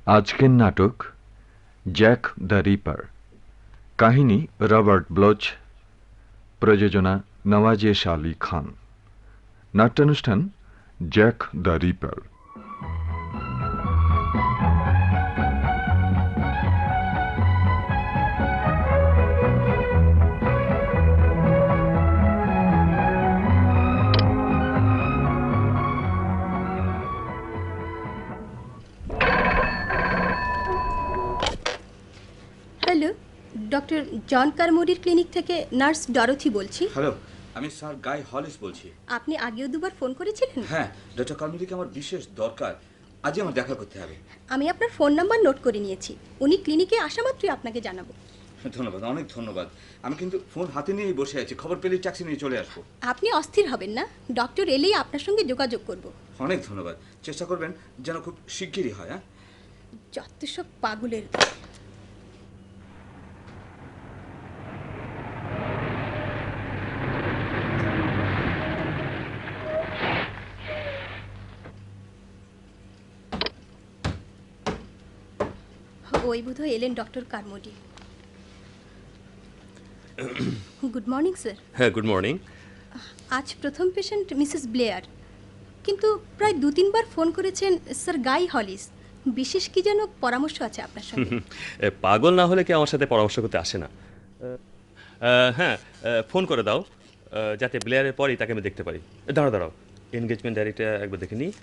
আজকের নাটক Jack the Ripper. কাহিনী রবার্ট ব্লোচ, প্রযোজনা নওয়াজেশ আলী খান। নাট্যানুষ্ঠান Jack the Ripper. Hello, doctor John কারমোডির ক্লিনিক থেকে নার্স ডরথি বলছি। হ্যালো, আমি স্যার গাই হলিস বলছি। আপনি আগেও দুবার ফোন করেছিলেন? হ্যাঁ, ডক্টর কারমোডিকে আমার বিশেষ দরকার, আজই আমার দেখা করতে হবে। আমি আপনার ফোন নাম্বার নোট করে নিয়েছি, উনি ক্লিনিকে আসা মাত্রই আপনাকে জানাবো। ধন্যবাদ, অনেক ধন্যবাদ। আমি কিন্তু ফোন হাতে নিয়েই বসে আছি, খবর পেলেই ট্যাক্সি নিয়ে চলে আসবো। আপনি অস্থির হবেন না, ডক্টর এলেই আপনার সঙ্গে যোগাযোগ করব। অনেক ধন্যবাদ, চেষ্টা করবেন যেন খুব শিগগিরই হয়। হ্যাঁ, যত সব পাগলের। ওই বোধহয় এলেন doctor Carmody. Good morning sir. হ্যাঁ, গুড মর্নিং। আজ প্রথম পেশেন্ট মিসেস ব্লেয়ার, কিন্তু প্রায় 2-3 বার ফোন করেছেন স্যার গাই হলিস। বিশেষ কি যেন পরামর্শ আছে আপনার সঙ্গে। পাগল না হলে কি আমার সাথে পরামর্শ করতে আসে না? হ্যাঁ, ফোন করে দাও, যাতে ব্লেয়ারের পরেই তাকে আমি দেখতে পারি। দাঁড়াও দাঁড়াও, এনগেজমেন্ট ডায়েরিটা একবার দেখে নিই।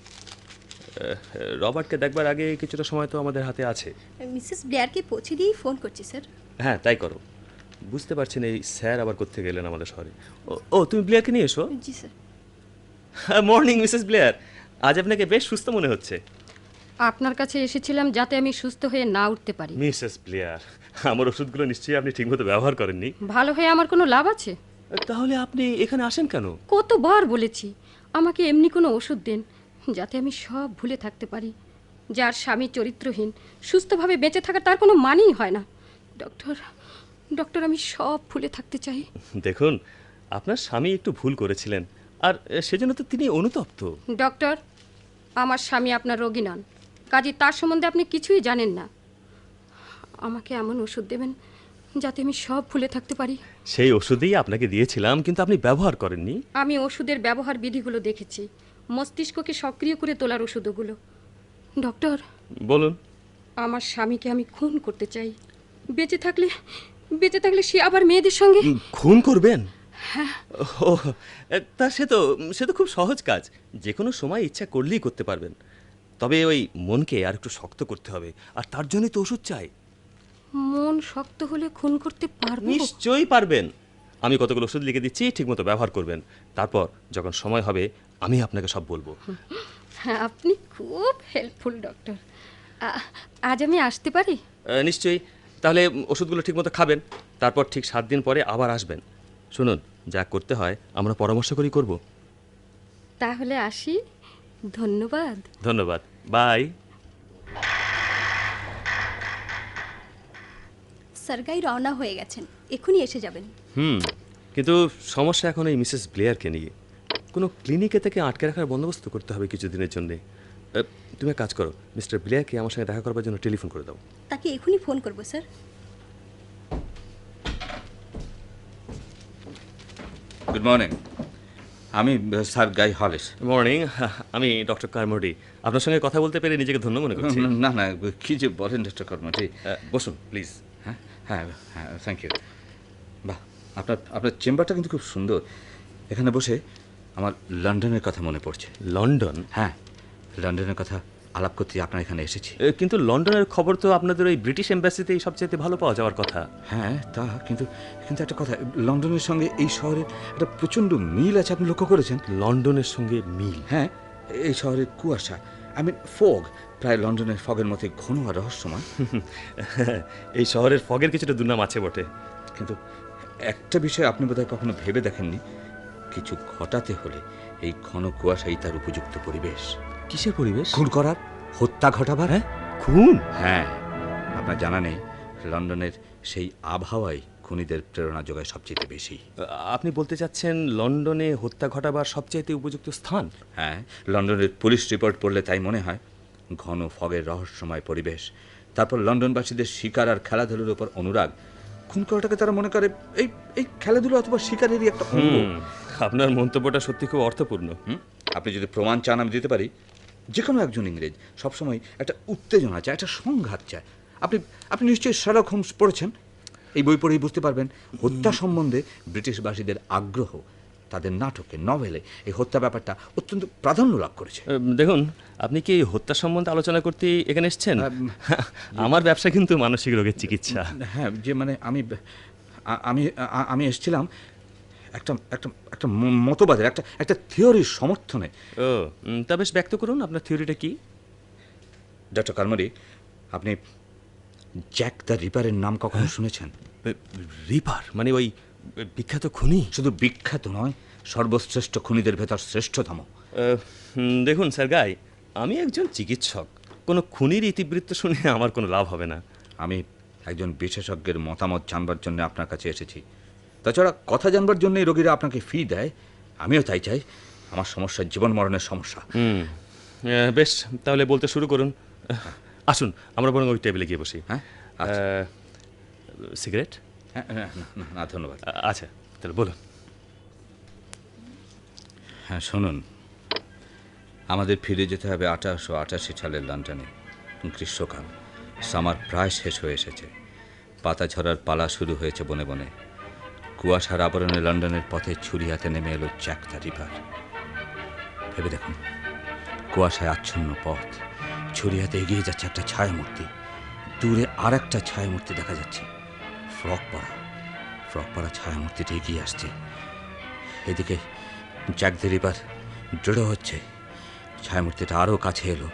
রবার্টকে দেখবার আগে কিছুটা সময় তো আমাদের হাতে আছে। মিসেস ব্লেয়ারকে পৌঁছে দিয়েই ফোন করছি স্যার। হ্যাঁ, তাই করো। বুঝতে পারছি না এই স্যার আবার কোত্থেকে গেলেন আমাদের শহরে। ও, তুমি ব্লেয়ারকে নিয়ে এসো। জি স্যার। মর্নিং মিসেস ব্লেয়ার, আজ আপনাকে বেশ সুস্থ মনে হচ্ছে। আপনার কাছে এসেছিলাম যাতে আমি সুস্থ হয়ে না উঠতে পারি। মিসেস ব্লেয়ার, আমার ওষুধগুলো নিশ্চয়ই আপনি ঠিকমতো ব্যবহার করেননি। ভালো হয়ে আমার কোনো লাভ আছে? তাহলে আপনি এখানে আসেন কেন? কতবার বলেছি আমাকে এমনি কোনো ওষুধ দেন যাতে আমি সব ভুলে থাকতে পারি। যার স্বামী চরিত্রহীন সুস্থভাবে বেঁচে থাকা তার কোনো মানেই হয় না। ডক্টর ডক্টর আমি সব ভুলে থাকতে চাই। দেখুন, আপনার স্বামী একটু ভুল করেছিলেন, আর সেজন্য তো তিনি অনুতপ্ত। ডক্টর, আমার স্বামী আপনার রোগী নন, কাজে তার সম্বন্ধে আপনি কিছুই জানেন না। আমাকে এমন ওষুধ দেবেন যাতে আমি সব ভুলে থাকতে পারি। সেই ওষুধেই আপনাকে দিয়েছিলাম, কিন্তু আপনি ব্যবহার করেননি। আমি ওষুধের ব্যবহার বিধিগুলো দেখেছি, মস্তিষ্ককে সক্রিয় করে তোলার ওষুধ ওগুলো। ডক্টর, বলুন। আমার স্বামীকে আমি খুন করতে চাই। বেঁচে থাকলে সে আবার মেয়েদের সঙ্গে। খুন করবেন? ও, তা সে তো খুব সহজ কাজ, যে কোনো সময় ইচ্ছা করলেই করতে পারবেন। তবে ওই মনকে আর একটু শক্ত করতে হবে, আর তার জন্যই তো ওষুধ চাই। মন শক্ত হলে খুন করতে পারবো? নিশ্চয়ই পারবেন। আমি কতগুলো ওষুধ লিখে দিচ্ছি, ঠিকমতো ব্যবহার করবেন। তারপর যখন সময় হবে আমি আপনাকে সব বলবো। হ্যাঁ, আপনি খুব হেল্পফুল ডক্টর। আজ আমি আসতে পারি? নিশ্চয়ই। তাহলে ওষুধগুলো ঠিকমতো খাবেন, তারপর ঠিক 7 দিন পরে আবার আসবেন। শুনুন, যা করতে হয় আমরা পরামর্শ করেই করব। তাহলে আসি। ধন্যবাদ। ধন্যবাদ, বাই। স্যার গাই রওনা হয়ে গেছেন, এখনই এসে যাবেন। কিন্তু সমস্যা এখন এই মিসেস ব্লেয়ারকে নিয়ে। কোনো ক্লিনিকে থেকে আটকে রাখার বন্দোবস্ত করতে হবে কিছুদিনের জন্যে। তুমি এক কাজ করো, মিস্টার ব্লেয়ারকে আমার সঙ্গে দেখা করবার জন্য টেলিফোন করে দাও। তাকে এখনই ফোন করব স্যার। গুড মর্নিং, আমি স্যার গাই হলিস। মর্নিং, আমি ডক্টর কারমোডি। আপনার সঙ্গে কথা বলতে পেরে নিজেকে ধন্য মনে করছি। না না, কি যে বলেন ডক্টর কারমোডি। বসুন প্লিজ। হ্যাঁ হ্যাঁ হ্যাঁ, থ্যাংক ইউ। বাহ, আপনার চেম্বারটা কিন্তু খুব সুন্দর। এখানে বসে আমার লন্ডনের কথা মনে পড়ছে। লন্ডন? হ্যাঁ, লন্ডনের কথা আলাপ করতে আপনার এখানে এসেছি। কিন্তু লন্ডনের খবর তো আপনাদের ওই ব্রিটিশ এম্বাসিতেই সবচেয়ে ভালো পাওয়া যাওয়ার কথা। হ্যাঁ, তা কিন্তু একটা কথা, লন্ডনের সঙ্গে এই শহরের একটা প্রচণ্ড মিল আছে, আপনি লক্ষ্য করেছেন? লন্ডনের সঙ্গে মিল? হ্যাঁ, এই শহরের কুয়াশা, ফগ, প্রায় লন্ডনের ফগের মধ্যে ঘন আর রহস্যময়। এই শহরের ফগের কিছুটা দুর্নাম আছে বটে, কিন্তু একটা বিষয় আপনি বোধহয় কখনো ভেবে দেখেননি, কিছু ঘটাতে হলে এই ঘন কুয়াশাই তার উপযুক্ত পরিবেশ। কিসের পরিবেশ? খুন করার, হত্যা ঘটাবার। হ্যাঁ, খুন? হ্যাঁ, আপনার জানা নেই, লন্ডনের সেই আবহাওয়াই খুনিদের প্রেরণা যোগায় সবচেয়ে বেশি। আপনি বলতে চাচ্ছেন লন্ডনে হত্যা ঘটাবার সবচেয়ে উপযুক্ত স্থান? হ্যাঁ, লন্ডনের পুলিশ রিপোর্ট পড়লে তাই মনে হয়। ঘন ফগের রহস্যময় পরিবেশ, তারপর লন্ডনবাসীদের শিকার আর খেলাধুলার উপর অনুরাগ। খুন করাটাকে তারা মনে করে এই এই খেলাধুলা অথবা শিকারেরই একটা অঙ্গ। আপনার মন্তব্যটা সত্যি খুব অর্থপূর্ণ। আপনি যদি প্রমাণ চান আমি দিতে পারি। যে কোনো একজন ইংরেজ সবসময় একটা উত্তেজনা চায়, একটা সংঘাত চায়। আপনি আপনি নিশ্চয়ই শার্লক হোমস পড়েছেন। এই বই পড়েই বুঝতে পারবেন হত্যা সম্বন্ধে ব্রিটিশবাসীদের আগ্রহ তাদের নাটকে, নভেলে এই হত্যা ব্যাপারটা অত্যন্ত প্রাধান্য লাভ করেছে। দেখুন, আপনি কি এই হত্যা সম্বন্ধে আলোচনা করতে এখানে এসেছেন? আমার ব্যবসা কিন্তু মানসিক রোগের চিকিৎসা। হ্যাঁ, যে মানে আমি আমি আমি এসেছিলাম একটা একটা একটা মতবাদের একটা একটা থিওরির সমর্থনে। ও, তা বেশ ব্যক্ত করুন, আপনার থিওরিটা কি? ডক্টর কারমারি, আপনি জ্যাক দ্য রিপারের নাম কখনো শুনেছেন? রিপার মানে ওই বিখ্যাত খুনি? শুধু বিখ্যাত নয়, সর্বশ্রেষ্ঠ খুনিদের ভেতর শ্রেষ্ঠতম। দেখুন স্যার গাই, আমি একজন চিকিৎসক, কোনো খুনির ইতিবৃত্ত শুনে আমার কোনো লাভ হবে না। আমি একজন বিশেষজ্ঞের মতামত জানবার জন্য আপনার কাছে এসেছি। তাছাড়া কথা জানবার জন্যই রোগীরা আপনাকে ফি দেয়, আমিও তাই চাই। আমার সমস্যা জীবন মরণের সমস্যা। বেশ, তাহলে বলতে শুরু করুন। আসুন আমরা বরং ওই টেবিলে গিয়ে বসি। হ্যাঁ, সিগারেট? হ্যাঁ, না ধন্যবাদ। আচ্ছা, তাহলে বলুন। হ্যাঁ, শুনুন, আমাদের ফিরে যেতে হবে 1888 সালের লন্ডনে। গ্রীষ্মকাল, সামার প্রায় শেষ হয়ে এসেছে। পাতা ঝরার পালা শুরু হয়েছে বনে বনে। কুয়াশার আবরণে লন্ডনের পথে ছুরি হাতে নেমে এলো জ্যাক দ্য রিপার। ভেবে দেখুন, কুয়াশায় আচ্ছন্ন পথ, ছুরি হাতে এগিয়ে যাচ্ছে একটা ছায়ামূর্তি। দূরে আর একটা ছায়ামূর্তি দেখা যাচ্ছে, ফ্রক পরা ছায়ামূর্তিটি এগিয়ে আসছে। এদিকে জ্যাক দ্য রিপার দৃঢ় হচ্ছে। ছায়ামূর্তিটা আরও কাছে এলো,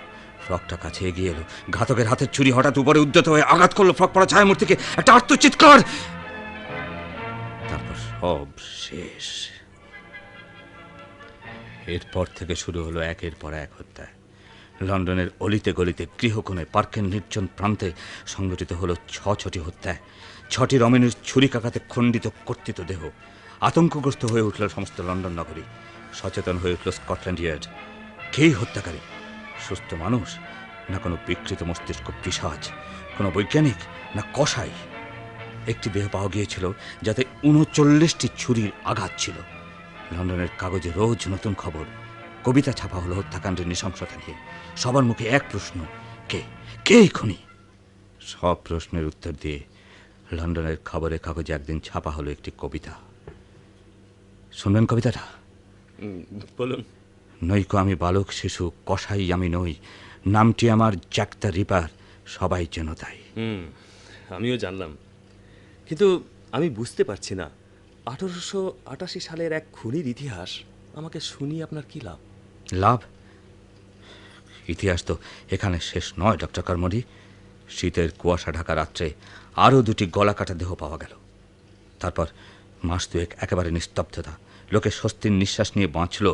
ফ্রকটা কাছে এগিয়ে এলো। ঘাতকের হাতের ছুরি হঠাৎ উপরে উদ্যত হয়ে আঘাত করলো ফ্রক পরা ছায়ামূর্তিকে। একটা আর্তচিৎকার, তারপর সব শেষ। এরপর থেকে শুরু হলো একের পর এক হত্যা। লন্ডনের অলিতে গলিতে, গৃহকোণে, পার্কের নির্জন প্রান্তে সংগঠিত হলো 6টি হত্যা। 6টি রমণীর ছুরিকাঘাতে খণ্ডিত কর্তৃত দেহ। আতঙ্কগ্রস্ত হয়ে উঠল সমস্ত লন্ডন নগরী। সচেতন হয়ে উঠল স্কটল্যান্ড ইয়ার্ড। কেই হত্যাকারী? সুস্থ মানুষ, না কোনো বিকৃত মস্তিষ্ক পিশাচ, কোনো বৈজ্ঞানিক, না কসাই? একটি দেহ পাওয়া গিয়েছিল যাতে 39টি ছুরির আঘাত ছিল। লন্ডনের কাগজে রোজ নতুন খবর, কবিতা ছাপা হলো হত্যাকাণ্ডের নৃশংসতা নিয়ে। সবার মুখে এক প্রশ্ন, কে খুনি? সব প্রশ্নের উত্তর দিয়ে লন্ডনের খবরের কাগজে একদিন ছাপা হলো একটি কবিতা। শুনবেন কবিতাটা? বলুন। নইকো আমি বালক শিশু, কসাই আমি নই, নামটি আমার জ্যাক দ্য রিপার, সবাই যেন তাই। আমিও জানলাম, কিন্তু আমি বুঝতে পারছি না 1888 সালের এক খুনির ইতিহাস আমাকে শুনিয়ে আপনার কি লাভ? লাভ? ইতিহাস তো এখানে শেষ নয় ডক্টর কারমোডি। শীতের কুয়াশা ঢাকা রাত্রে আরও 2টি গলা কাটা দেহ পাওয়া গেল। তারপর মাস দুয়েক একেবারে নিস্তব্ধতা, লোকে স্বস্তির নিঃশ্বাস নিয়ে বাঁচল।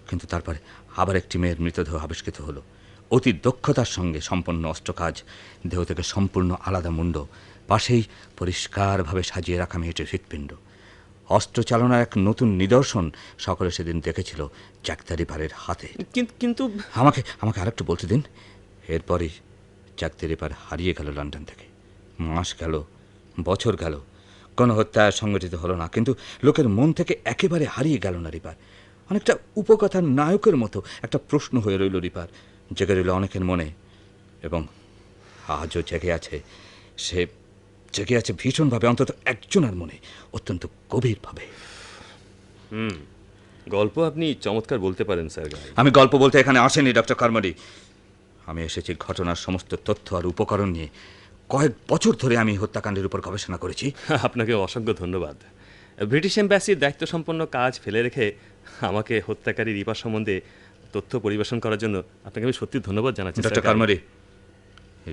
কিন্তু তারপরে আবার একটি মেয়ের মৃতদেহ আবিষ্কৃত হলো। অতি দক্ষতার সঙ্গে সম্পন্ন অস্ত্রকাজ, দেহ থেকে সম্পূর্ণ আলাদা মুন্ড, পাশেই পরিষ্কারভাবে সাজিয়ে রাখা মেয়েটির হৃৎপিণ্ড। অস্ত্র চালনার এক নতুন নিদর্শন সকলে সেদিন দেখেছিল জ্যাক দ্য রিপারের হাতে। কিন্তু আমাকে আরেকটু বলতে দিন। এরপরই জ্যাক দ্য রিপার হারিয়ে গেল লন্ডন থেকে। মাস গেল, বছর গেল, কোনো হত্যা সংগঠিত হলো না। কিন্তু লোকের মন থেকে একেবারে হারিয়ে গেল না রিপার। অনেকটা উপকথার নায়কের মতো একটা প্রশ্ন হয়ে রইল রিপার, জেগে রইল অনেকের মনে, এবং আজও জেগে আছে। সে জেগে আছে ভীষণভাবে, অন্তত একজনের মনে অত্যন্ত গভীরভাবে। গল্প আপনি চমৎকার বলতে পারেন স্যার গাই। আমি গল্প বলতে এখানে আসেনি ডক্টর কারমারি। আমি এসেছি ঘটনার সমস্ত তথ্য আর উপকরণ নিয়ে। কয়েক বছর ধরে আমি হত্যাকাণ্ডের উপর গবেষণা করেছি। আপনাকে অসংখ্য ধন্যবাদ। ব্রিটিশ এম্বাসির দায়িত্ব সম্পন্ন কাজ ফেলে রেখে আমাকে হত্যাকারী রিপার সম্বন্ধে তথ্য পরিবেশন করার জন্য আপনাকে আমি সত্যি ধন্যবাদ জানাচ্ছি ডক্টর কারমারি।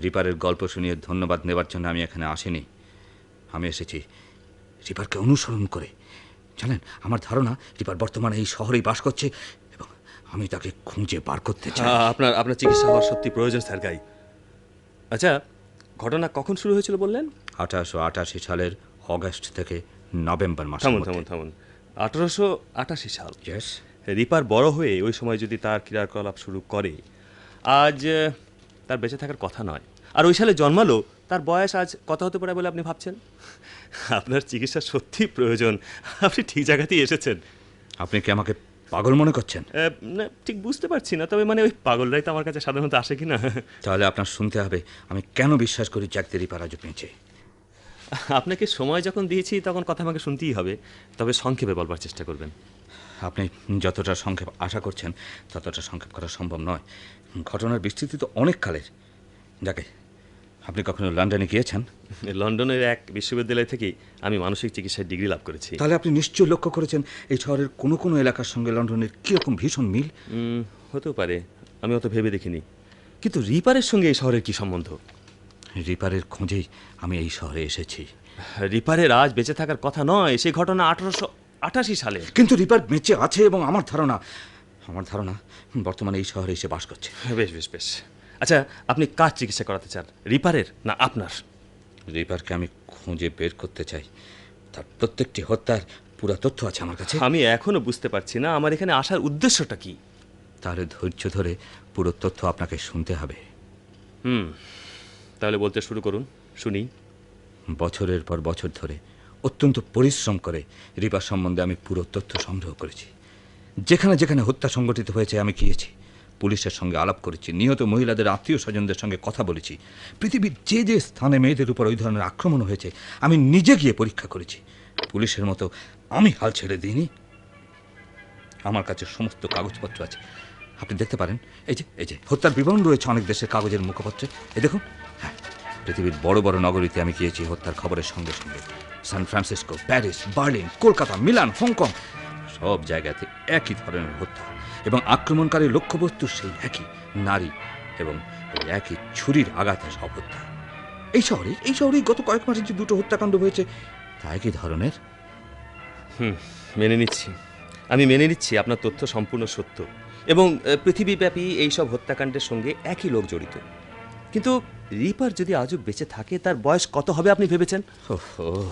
রিপারের গল্প শুনিয়ে ধন্যবাদ নেবার জন্য আমি এখানে আসিনি। আমি এসেছি রিপারকে অনুসরণ করে। জানেন, আমার ধারণা রিপার বর্তমানে এই শহরেই বাস করছে এবং আমি তাকে খুঁজে বার করতে চাই। আপনার চিকিৎসা হওয়ার সত্যি প্রয়োজন স্যার গাই। আচ্ছা, ঘটনা কখন শুরু হয়েছিল বললেন? 1888 সালের অগাস্ট থেকে নভেম্বর মাস। থামুন। 1888 সাল। ইয়েস। রিপার বড় হয়ে ওই সময় যদি তার ক্রিয়াকলাপ শুরু করে, আজ তার বেঁচে থাকার কথা নয়, আর ওই সালে জন্মালো, তার বয়স আজ কত হতে পারে বলে আপনি ভাবছেন? আপনার চিকিৎসা সত্যি প্রয়োজন, আপনি ঠিক জায়গাতেই এসেছেন। আপনি কি আমাকে পাগল মনে করছেন? না, ঠিক বুঝতে পারছি না, তবে মানে ওই পাগলরাই তো আমার কাছে সাধারণত আসে কি না। তাহলে আপনার শুনতে হবে আমি কেন বিশ্বাস করি জ্যাক দ্য রিপার আজও বেঁচে। আপনাকে সময় যখন দিয়েছি তখন কথা আমাকে শুনতেই হবে, তবে সংক্ষেপে বলবার চেষ্টা করবেন। আপনি যতটা সংক্ষেপ আশা করছেন ততটা সংক্ষেপ করা সম্ভব নয়। ঘটনার বিস্তৃতি তো অনেক কালের। যাকে, আপনি কখনো লন্ডনে গিয়েছেন? লন্ডনের এক বিশ্ববিদ্যালয় থেকেই আমি মানসিক চিকিৎসায় ডিগ্রি লাভ করেছি। তাহলে আপনি নিশ্চয়ই লক্ষ্য করেছেন এই শহরের কোনো কোনো এলাকার সঙ্গে লন্ডনের কীরকম ভীষণ মিল। হতেও পারে, আমি অত ভেবে দেখিনি। কিন্তু রিপারের সঙ্গে এই শহরের কি সম্বন্ধ? রিপারের খোঁজেই আমি এই শহরে এসেছি। রিপারের আজ বেঁচে থাকার কথা নয়, সেই ঘটনা 1888 সালে। কিন্তু রিপার বেঁচে আছে এবং আমার ধারণা বর্তমানে এই শহরে এসে বাস করছে। বেশ বেশ বেশ। আচ্ছা, আপনি কার চিকিৎসা করাতে চান, রিপারের না আপনার? রিপারকে আমি খুঁজে বের করতে চাই। তার প্রত্যেকটি হত্যার পুরো তথ্য আছে আমার কাছে। আমি এখনো বুঝতে পারছি না আমার এখানে আসার উদ্দেশ্যটা কি। তাহলে ধৈর্য ধরে পুরো তথ্য আপনাকে শুনতে হবে। তাহলে বলতে শুরু করুন, শুনি। বছরের পর বছর ধরে অত্যন্ত পরিশ্রম করে রিপার সম্বন্ধে আমি পুরো তথ্য সংগ্রহ করেছি। যেখানে যেখানে হত্যা সংঘটিত হয়েছে আমি গিয়েছি, পুলিশের সঙ্গে আলাপ করেছি, নিহত মহিলাদের আত্মীয় স্বজনদের সঙ্গে কথা বলেছি। পৃথিবীর যে যে স্থানে মেয়েদের উপর ওই ধরনের আক্রমণ হয়েছে আমি নিজে গিয়ে পরীক্ষা করেছি। পুলিশের মতো আমি হাল ছেড়ে দিইনি। আমার কাছে সমস্ত কাগজপত্র আছে, আপনি দেখতে পারেন। এই যে হত্যার বিবরণ রয়েছে অনেক দেশের কাগজের মুখপত্রে। এই দেখুন। হ্যাঁ, পৃথিবীর বড় বড় নগরীতে আমি গিয়েছি হত্যার খবরের সঙ্গে সঙ্গে। San Francisco, Paris, Berlin, Kolkata, Milan, Hong Kong, সব জায়গাতে একই ধরনের হত্যা এবং আক্রমণকারী লক্ষ্যবস্তু সেই একই নারী এবং ওই একই ছুরির আঘাতে সব হত্যা। এই শহরেই গত কয়েক মাসে যে দুটো হত্যাকাণ্ড হয়েছে তা একই ধরনের। আমি মেনে নিচ্ছি আপনার তথ্য সম্পূর্ণ সত্য এবং পৃথিবীব্যাপী এইসব হত্যাকাণ্ডের সঙ্গে একই লোক জড়িত। কিন্তু রিপার যদি আজও বেঁচে থাকে তার বয়স কত হবে আপনি ভেবেছেন?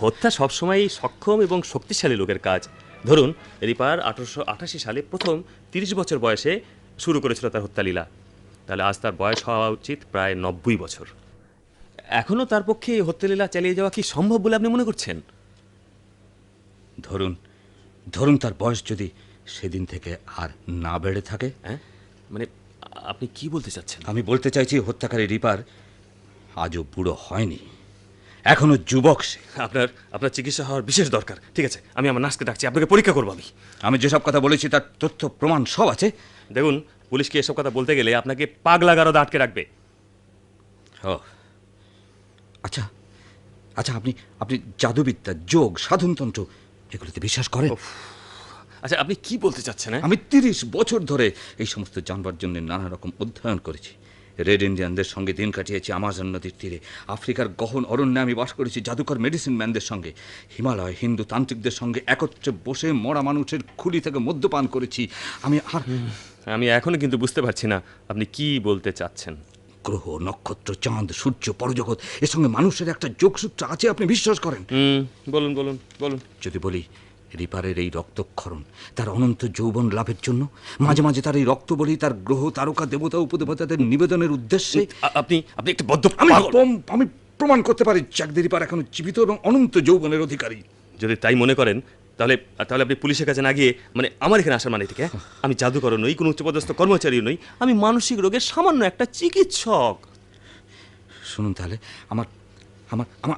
হত্যা সবসময় সক্ষম এবং শক্তিশালী লোকের কাজ। ধরুন, রিপার 1888 সালে প্রথম 30 বছর বয়সে শুরু করেছিল তার হত্যালীলা। তাহলে আজ তার বয়স হওয়া উচিত প্রায় 90 বছর। এখনও তার পক্ষে এই হত্যালীলা চালিয়ে যাওয়া কি সম্ভব বলে আপনি মনে করছেন? ধরুন তার বয়স যদি সেদিন থেকে আর না বেড়ে থাকে। হ্যাঁ, মানে আপনি কি বলতে চাচ্ছেন? আমি বলতে চাইছি হত্যাকারী রিপার আজও বুড়ো হয়নি, এখনো যুবক সে। আপনার চিকিৎসা হওয়ার বিশেষ দরকার। ঠিক আছে, আমি আমার নার্সকে ডাকছি, আপনাকে পরীক্ষা করবো। আমি যেসব কথা বলেছি তার তথ্য প্রমাণ সব আছে। দেখুন, পুলিশকে এসব কথা বলতে গেলে আপনাকে পাগলা গারদে আটকে রাখবে। ও আচ্ছা, আপনি জাদুবিদ্যা, যোগ, সাধনতন্ত্র এগুলোতে বিশ্বাস করেন? আচ্ছা, আপনি কি বলতে চাচ্ছেন? আমি 30 বছর ধরে এই সমস্ত জানবার জন্য নানা রকম অধ্যয়ন করেছি। রেড ইন্ডিয়ানদের সঙ্গে দিন কাটিয়েছি আমাজন নদীর তীরে, আফ্রিকার গহন অরণ্যে আমি বাস করেছি জাদুকর মেডিসিন ম্যানদের সঙ্গে, হিমালয় হিন্দু তান্ত্রিকদের সঙ্গে একত্রে বসে মরা মানুষের খুলি থেকে মদ্যপান করেছি। আমি এখনো কিন্তু বুঝতে পারছি না আপনি কি বলতে চাচ্ছেন। গ্রহ, নক্ষত্র, চাঁদ, সূর্য, পরজগৎ, এর সঙ্গে মানুষের একটা যোগসূত্র আছে, আপনি বিশ্বাস করেন? বলুন বলুন বলুন। যদি বলি রিপারের এই রক্তক্ষরণ তার অনন্ত যৌবন লাভের জন্য, মাঝে মাঝে তার এই রক্ত বলি তার গ্রহ, তারকা, দেবতা, উপদেবতাদের নিবেদনের উদ্দেশ্যে। আপনি একটা বদ্ধ পাগল। আমি প্রমাণ করতে পারি জ্যাক দ্য রিপার এখনো জীবিত এবং অনন্ত যৌবনের অধিকারী। যদি তাই মনে করেন তাহলে আপনি পুলিশের কাছে না গিয়ে, মানে আমার এখানে আসার মানে থেকে, আমি জাদুকর নই, কোনো উচ্চপদস্থ কর্মচারী নই, আমি মানসিক রোগের সামান্য একটা চিকিৎসক। শুনুন, তাহলে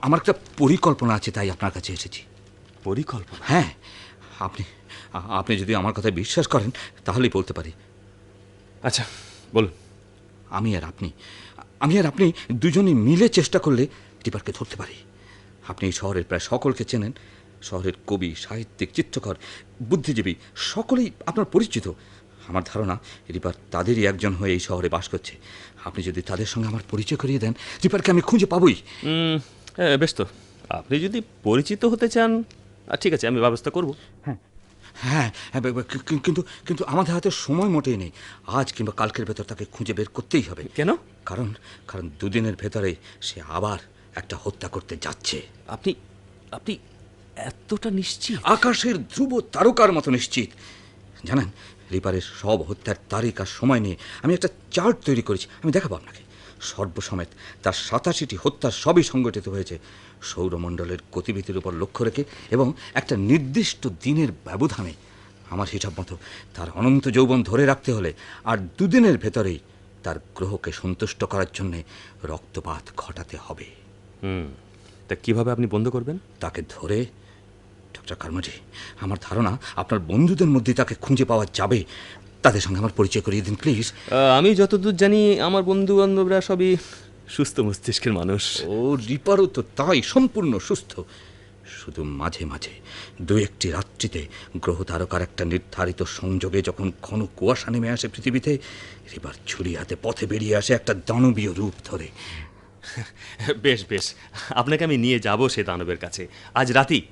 আমার একটা পরিকল্পনা আছে, তাই আপনার কাছে এসেছি। পরিকল্পনা? হ্যাঁ, আপনি যদি আমার কথায় বিশ্বাস করেন তাহলেই বলতে পারি। আচ্ছা, বলুন। আমি আর আপনি দুজনে মিলে চেষ্টা করলে রিপারকে ধরতে পারি। আপনি এই শহরের প্রায় সকলকে চেনেন। শহরের কবি, সাহিত্যিক, চিত্রকর, বুদ্ধিজীবী সকলেই আপনার পরিচিত। আমার ধারণা রিপার তাদেরই একজন হয়ে এই শহরে বাস করছে। আপনি যদি তাদের সঙ্গে আমার পরিচয় করিয়ে দেন, রিপারকে আমি খুঁজে পাবই। বেশ, তো আপনি যদি পরিচিত হতে চান, ঠিক আছে, আমি ব্যবস্থা করব। হ্যাঁ, কিন্তু আমাদের হাতে সময় মোটেই নেই। আজ কিংবা কালকের ভেতর তাকে খুঁজে বের করতেই হবে। কেন? কারণ 2 দিনের ভেতরে সে আবার একটা হত্যা করতে যাচ্ছে। আপনি এতটা নিশ্চিত? আকাশের ধ্রুব তারকার মতো নিশ্চিত। জানেন, রিপারের সব হত্যার তারিখ আর সময় নিয়ে আমি একটা চার্ট তৈরি করেছি, আমি দেখাবো আপনাকে। সর্বসমেত তার 87টি হত্যার সবই সংগঠিত হয়েছে সৌরমণ্ডলের গতিবিধির উপর লক্ষ্য রেখে এবং একটা নির্দিষ্ট দিনের ব্যবধানে। আমার হিসাব মতো তার অনন্ত যৌবন ধরে রাখতে হলে আর 2 দিনের ভেতরেই তার গ্রহকে সন্তুষ্ট করার জন্যে রক্তপাত ঘটাতে হবে। তা কিভাবে আপনি বন্ধ করবেন? তাকে ধরে, ডক্টর কার্মজি, আমার ধারণা আপনার বন্ধুদের মধ্যে তাকে খুঁজে পাওয়া যাবে। তাদের সঙ্গে আমার পরিচয় করিয়ে দিন প্লিজ। আমি যতদূর জানি আমার বন্ধু বান্ধবরা সবই সুস্থ মস্তিষ্কের মানুষ। ও রিপারও তো তাই, সম্পূর্ণ সুস্থ। শুধু মাঝে মাঝে 2-1টি রাত্রিতে গ্রহ তারকার একটা নির্ধারিত সংযোগে যখন ঘন কুয়াশা নেমে আসে পৃথিবীতে, রিপার ছুরি হাতে পথে বেরিয়ে আসে একটা দানবীয় রূপ ধরে। বেশ বেশ, আপনাকে আমি নিয়ে যাব সে দানবের কাছে। আজ রাতেই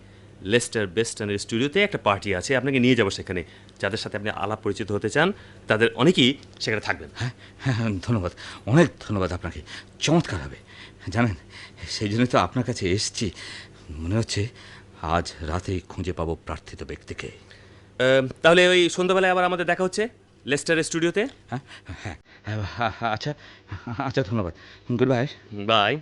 লেস্টার বেস্টনের স্টুডিওতে একটা পার্টি আছে, আপনাকে নিয়ে যাব সেখানে। যাদের সাথে আপনি আলাপ পরিচিত হতে চান তাদের অনেকেই সেখানে থাকবেন। হ্যাঁ হ্যাঁ, ধন্যবাদ, অনেক ধন্যবাদ আপনাকে। চমৎকার হবে জানেন, সেই জন্যই তো আপনার কাছে এসেছি। মনে হচ্ছে আজ রাতেই খুঁজে পাবো প্রার্থিত ব্যক্তিকে। তাহলে ওই সন্ধ্যাবেলায় আবার আমাদের দেখা হচ্ছে লেস্টারের স্টুডিওতে। হ্যাঁ হ্যাঁ হ্যাঁ, আচ্ছা আচ্ছা, ধন্যবাদ, গুড বাই। বাই।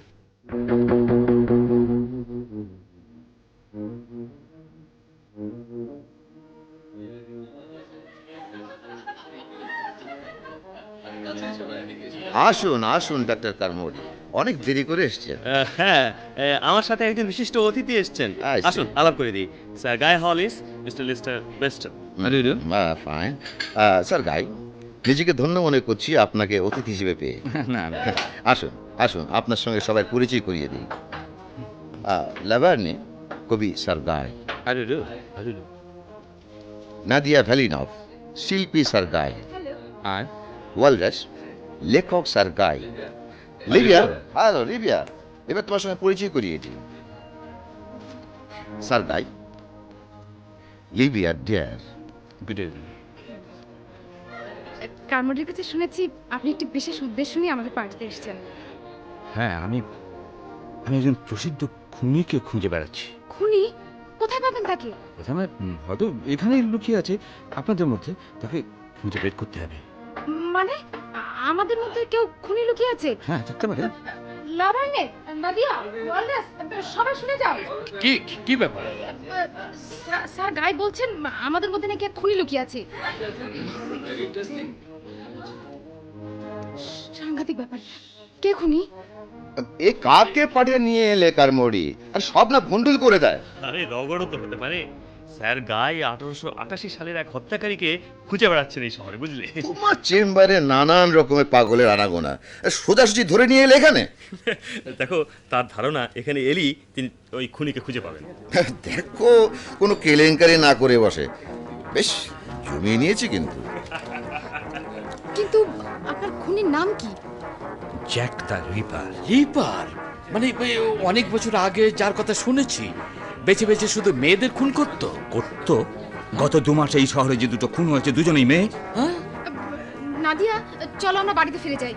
আসুন আসুন ডাক্তার কার্মোরি, অনেক দেরি করে এসছেন। হ্যাঁ, আমার সাথে একজন বিশিষ্ট অতিথি এসেছেন। I see. আসুন আলাপ করে দিই। Sir Guy Hollis, mister Lester Beston. Fine sir Guy, নিজেকে ধন্য মনে করছি আপনাকে অতিথি হিসেবে পেয়ে। না আসুন আসুন, আপনার সঙ্গে সবাই পরিচয় করিয়ে দিই। ল্যাভার্নে কবি স্যার গাই, নাদিয়া ভ্যালিনভ শিল্পী স্যার গাই, আর ওয়ালরাস লেখক স্যার গাই। লিবিয়া, হ্যালো লিবিয়া, এবার তোমার সঙ্গে পরিচয় করিয়ে দিই। স্যার গাই, লিবিয়া ডিয়ার। কার্মোডির কাছে শুনেছি আপনি একটি বিশেষ উদ্দেশ্য নিয়ে আমাদের পার্টিতে এসেছেন। হ্যাঁ, আমি একজন প্রসিদ্ধ খুনিকে খুঁজে বেড়াচ্ছি। খুনি? কোথায় পাবেন তাকে? প্রথমে হয়তো এখানেই লুকিয়ে আছে আপনাদের মধ্যে, তাকে খুঁজে বের করতে হবে। মানে আমাদের মধ্যে কেউ খুনি লুকিয়ে আছে? হ্যাঁ, থাকতে পারে। লাভার্নে, নাদিয়া, ওয়ালরাস, সবাই শুনে যাও। কি ব্যাপার? স্যার গাই বলছেন আমাদের মধ্যে নাকি এক খুনি লুকিয়ে আছে। সাংঘাতিক ব্যাপার। কে খুনি? এ কাকে পাঠিয়ে নিয়ে এলে কারমোড়ি, আর সব না ভন্ডুল করে দেয়। আরে রগড়ও তো হতে পারে। স্যার গাই 1888 সালের এক হত্যাকারীকে খুঁজে বেড়াচ্ছেন এই শহরে, বুঝলে? তোমার চেম্বারে নানান রকমের পাগলের আনাগোনা, সোজাসুজি ধরে নিয়ে এলে এখানে। দেখো, তার ধারণা এখানে এলি তিনি ওই খুনিকে খুঁজে পাবেন। দেখো, কোনো কেলেঙ্কারি না করে বসে, বেশ জমিয়ে নিয়েছে কিন্তু। কিন্তু আপনার খুনির নাম কি? Jack the reaper. রিপার মানে অনেক বছর আগে যার কথা শুনেছি, বেছে বেছে শুধু মেয়েদের খুন করতো। গত 2 মাসে এই শহরে যে 2টো খুন হয়েছে, দুজনেই মেয়ে। হ্যাঁ, নাদিয়া, চলো আমরা বাড়িতে ফিরে যাই।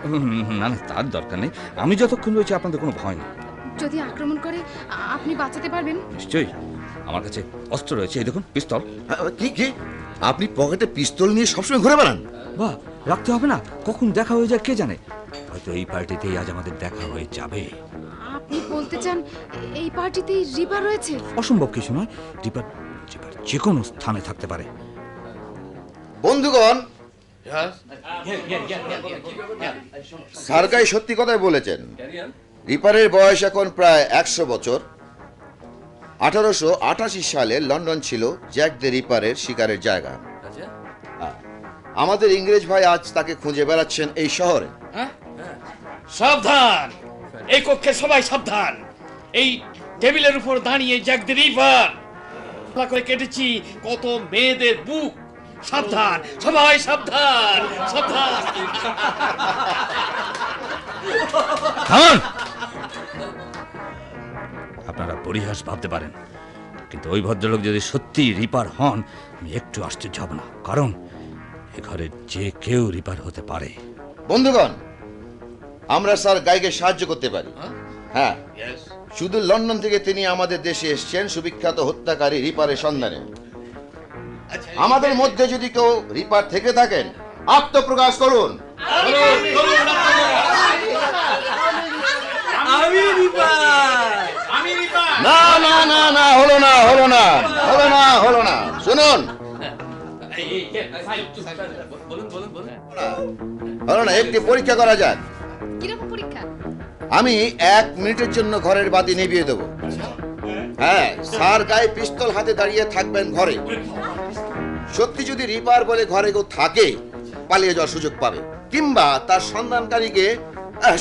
না না, তার দরকার নেই। আমি যতক্ষণ রয়েছি আপনাদের কোনো ভয় নেই। যদি আক্রমণ করে আপনি বাঁচাতে পারবেন? নিশ্চয়ই, আমার কাছে অস্ত্র রয়েছে, এই দেখুন পিস্তল। কি কি, আপনি পকেটে পিস্তল নিয়ে সবসময় ঘুরে বেড়ান? বাহ, রাখতে হবে না, কখন দেখা হয়ে যায় কে জানে। হয়তো এই পার্টিতেই আজ আমাদের দেখা হয়ে যাবে। আপনি বলতে চান এই পার্টিতেই রিপার রয়েছে? অসম্ভব কিছু নয়, রিপার যে কোনো স্থানে থাকতে পারে। বন্ধুগণ, সারকাই সত্যি কথাই বলেছেন। রিপারের বয়স এখন প্রায় 100 বছর। 1888 সালে লন্ডন ছিল জ্যাক দ্য রিপারের শিকারের জায়গা। আমাদের ইংরেজ ভাই আজ তাকে খুঁজে বেড়াচ্ছেন এই শহরে। সাবধান, এই কক্ষে সবাই সাবধান। এই টেবিলের উপর দাঁড়িয়ে জ্যাক দ্য রিপার করে কেটেছি কত মেয়েদের বুক। সাবধান, সবাই সাবধান, সাবধান। আপনারা পরিহাস ভাবতে পারেন, কিন্তু ওই ভদ্রলোক যদি সত্যি রিপার হন, আমি একটু আশ্চর্য হব না, কারণ এ ঘরে যে কেউ রিপার হতে পারে। বন্ধুগণ, আমরা স্যার গাইকে সাহায্য করতে পারি। হ্যাঁ, শুধু লন্ডন থেকে তিনি আমাদের দেশে এসেছেন সুবিখ্যাত হত্যাকারী রিপারের সন্ধানে। আমাদের মধ্যে যদি কেউ রিপার থেকে থাকেন আত্মপ্রকাশ করুন। না না না না, হলো না হলো না হলো না হলো না, শুনুন, হলো না, একটি পরীক্ষা করা যাক। কিরকম পরীক্ষা? আমি 1 মিনিটের জন্য ঘরের বাতি নিভিয়ে দেবো। হ্যাঁ, স্যার গায়ে পিস্তল হাতে দাঁড়িয়ে থাকবেন ঘরে। সত্যি যদি রিপার বলে ঘরে কেউ থাকে, পালিয়ে যাওয়ার সুযোগ পাবে, কিংবা তার সন্ধানকারীকে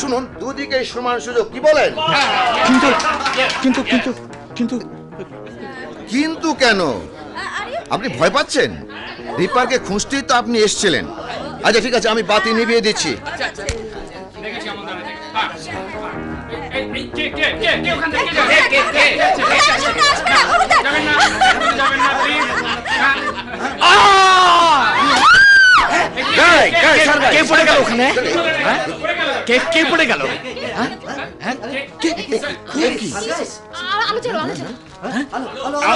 শুনুন, দুদিকে সমান সুযোগ, কি বলেন? কিন্তু কিন্তু কিন্তু কিন্তু কিন্তু কেন? আপনি ভয় পাচ্ছেন? রিপারকে খুঁজতেই তো আপনি এসেছিলেন। আচ্ছা ঠিক আছে, আমি বাতি নিভিয়ে দিচ্ছি। কে পড়ে গেল ওখানে? কে পড়ে গেল?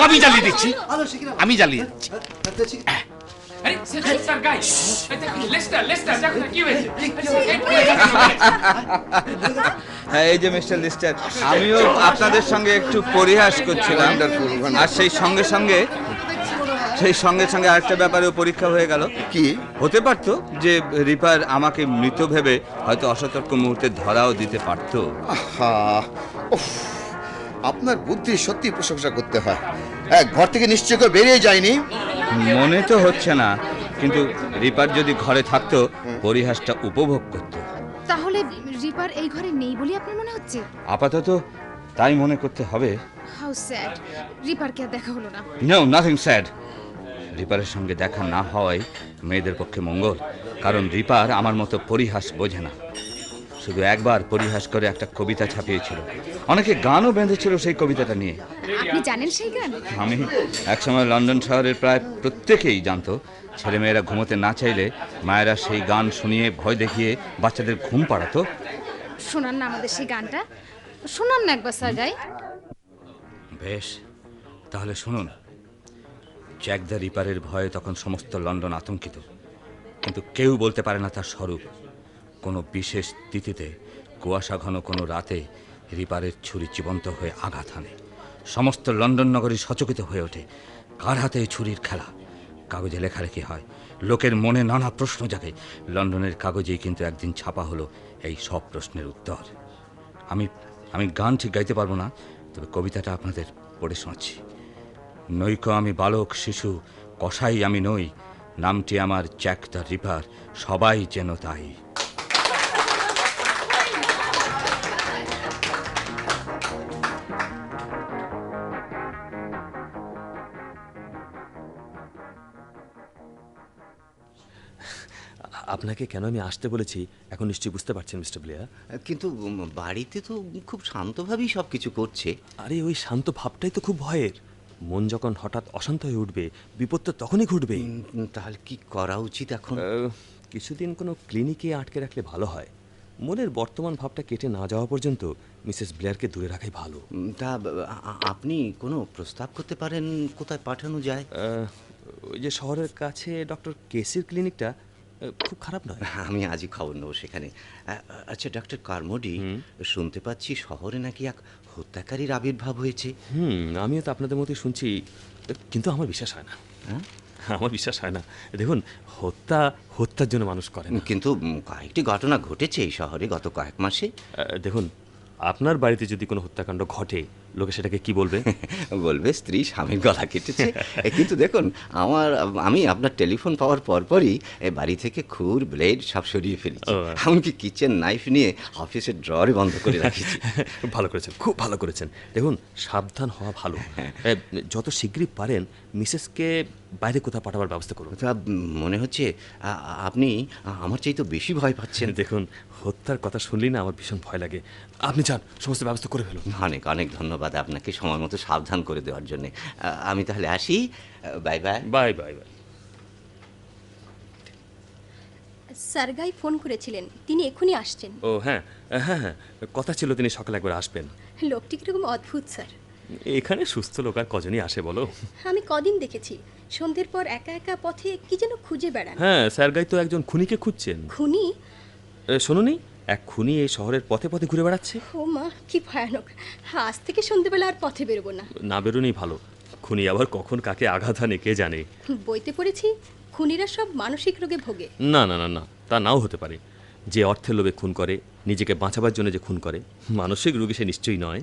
আমি জ্বালিয়ে দিচ্ছি, আমি জ্বালিয়ে দিচ্ছি। হ্যাঁ, এই যে মিস্টার লিস্টার, আমিও আপনাদের সঙ্গে একটু পরিহাস করছিলাম, আর সেই সঙ্গে সঙ্গে আরেকটা ব্যাপারেও পরীক্ষা হয়ে গেল। কি হতে পারতো যে রিপার আমাকে মৃত ভেবে হয়তো অসতর্ক মুহূর্তে ধরাও দিতে পারতো। আহা, উফ, আপনার বুদ্ধি সত্যি প্রশংসা করতে হয়। ঘর থেকে নিশ্চয় করে বেরিয়ে যায়নি। মনে তো হচ্ছে না, কিন্তু রিপার যদি ঘরে থাকতো পরিহাসটা উপভোগ করতো। তাহলে রিপার এই ঘরে নেই বলে আপনার মনে হচ্ছে? আপাতত তাই মনে করতে হবে। হাউ স্যাড, রিপারকে আর দেখা হলো না। No, nothing sad. রিপারের সঙ্গে দেখা না হওয়াই মেয়েদের পক্ষে মঙ্গল, কারণ রিপার আমার মতো পরিহাস বোঝে না। শুধু একবার পরিহাস করে একটা কবিতা ছাপিয়েছিল, অনেকে গানও বেঁধেছিল সেই কবিতাটা নিয়ে। আপনি জানেন সেই গান? আমি একসময় লন্ডন শহরের প্রায় প্রত্যেকেই জানতো, ছেলেমেয়েরা ঘুমোতে না চাইলে মায়েরা সেই গান শুনিয়ে ভয় দেখিয়ে বাচ্চাদের ঘুম পাড়াতো। শোনান না আমাদের সেই গানটা, শোনান না একবার সাজাই। বেশ, তাহলে শুনুন। জ্যাক দ্য রিপারের ভয়ে তখন সমস্ত লন্ডন আতঙ্কিত, কিন্তু কেউ বলতে পারে না তার স্বরূপ। কোনো বিশেষ তিথিতে কুয়াশা ঘন কোনো রাতে রিপারের ছুরি জীবন্ত হয়ে আঘাত হানে। সমস্ত লন্ডন নগরী সচকিত হয়ে ওঠে। কার হাতে এই ছুরির খেলা? কাগজে লেখালেখি হয়, লোকের মনে নানা প্রশ্ন জাগে। লন্ডনের কাগজেই কিন্তু একদিন ছাপা হলো এই সব প্রশ্নের উত্তর। আমি গান ঠিক গাইতে পারবো না, তবে কবিতাটা আপনাদের পড়ে শোনাচ্ছি। নৈক আমি বালক শিশু, কসাই আমি নই, নামটি আমার জ্যাক দ্য রিপার, সবাই যেন তাই। আপনাকে কেন আমি আসতে বলেছি এখন নিশ্চয়ই বুঝতে পারছেন মিস্টার ব্লেয়ার। কিন্তু বাড়িতে তো খুব শান্তভাবেই সবকিছু করছে। আরে ওই শান্ত ভাবটাই তো খুব ভয়ের। মন যখন হঠাৎ অশান্ত হয়ে উঠবে, বিপদ তো তখনই ঘটবে। তাহলে কি করা উচিত এখন? কিছুদিন কোনো ক্লিনিকে আটকে রাখলে ভালো হয়। মনের বর্তমান ভাবটা কেটে না যাওয়া পর্যন্ত মিসেস ব্লেয়ারকে দূরে রাখাই ভালো। তা আপনি কোনো প্রস্তাব করতে পারেন কোথায় পাঠানো যায়? ওই যে শহরের কাছে ডক্টর কেসির ক্লিনিকটা খুব খারাপ নয়। আমি আজই খবর নেবো সেখানে। আচ্ছা ডাক্তার কার্মোডি, শুনতে পাচ্ছি শহরে নাকি এক হত্যাকারীর আবির্ভাব হয়েছে। আমিও তো আপনাদের মতোই শুনছি, কিন্তু আমার বিশ্বাস হয় না। আমার বিশ্বাস হয় না। দেখুন, হত্যার জন্য মানুষ করে না। কিন্তু কয়েকটি ঘটনা ঘটেছে এই শহরে গত কয়েক মাসে। দেখুন, আপনার বাড়িতে যদি কোনো হত্যাকাণ্ড ঘটে, লোকে সেটাকে কি বলবে? বলবে স্ত্রী স্বামীর গলা কেটেছে। কিন্তু দেখুন, আমি আপনার টেলিফোন পাওয়ার পরপরই বাড়ি থেকে খুর ব্লেড সব সরিয়ে ফেলেছি। এমনকি কিচেন নাইফ নিয়ে অফিসের ড্রয়ারে বন্ধ করে রাখেছি। ভালো করেছেন, খুব ভালো করেছেন। দেখুন, সাবধান হওয়া ভালো। যত শীঘ্রই পারেন মিসেসকে বাইরে কোথাও পাঠাবার ব্যবস্থা করুন। তা মনে হচ্ছে আপনি আমার চাইতে বেশি ভয় পাচ্ছেন। দেখুন, হত্যার কথা শুনলেই না আমার ভীষণ ভয় লাগে। আপনি যান, সমস্ত ব্যবস্থা করে ফেলুন। অনেক অনেক ধন্যবাদ আপনাকে সময় মতো সাবধান করে দেওয়ার জন্য। আমি তাহলে আসি। Bye bye. Bye bye bye. Sir Guy phone করেছিলেন, তিনি এখনই আসছেন। ও হ্যাঁ হ্যাঁ হ্যাঁ, কথা ছিল তিনি সকালে একবার আসবেন। লোকটি কিরকম অদ্ভুত স্যার। এখানে সুস্থ লোক আর কজনই আসে বলো? আমি কদিন দেখেছি সন্ধ্যের পর একা একা পথে কি যেন খুঁজে বেড়ান। হ্যাঁ, স্যারগাই তো একজন খুনিকে খুঁজছেন। খুনি? শোনোনি, এক খুনি এই শহরের পথে পথে ঘুরে বেড়াচ্ছে। ও মা, কি ভয়ানক! আজ থেকে সন্ধ্যেবেলা আর পথে বেরোবো না। না বেরোনই ভালো, খুনি আবার কখন কাকে আঘাত আনে কে জানে। বইতে পড়েছি খুনিরা সব মানসিক রোগে ভোগে। না না না না, তা নাও হতে পারে। যে অর্থের লোভে খুন করে, নিজেকে বাঁচাবার জন্য যে খুন করে, মানসিক রোগী সে নিশ্চয়ই নয়।